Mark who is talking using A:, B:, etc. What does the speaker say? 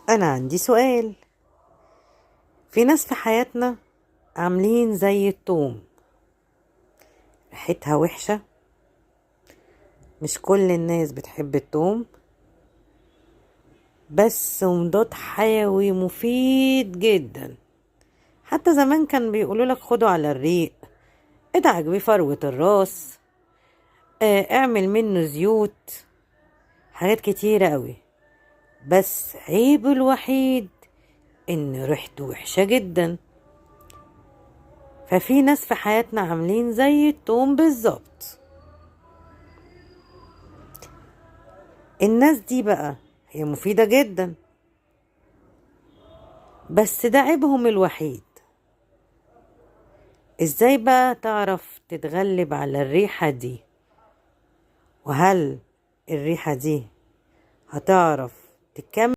A: أنا عندي سؤال. في ناس في حياتنا عاملين زي التوم، ريحتها وحشة، مش كل الناس بتحب التوم، بس مضاد حيوي مفيد جدا. حتى زمان كان بيقولوا لك خده على الريق، ادعك بيه فروة الراس، اعمل منه زيوت، حاجات كتيرة قوي. بس عيبه الوحيد ان ريحته وحشة جدا. ففي ناس في حياتنا عاملين زي التوم بالظبط. الناس دي بقى هي مفيدة جدا، بس ده عيبهم الوحيد. ازاي بقى تعرف تتغلب على الريحة دي؟ وهل الريحة دي هتعرف تكمل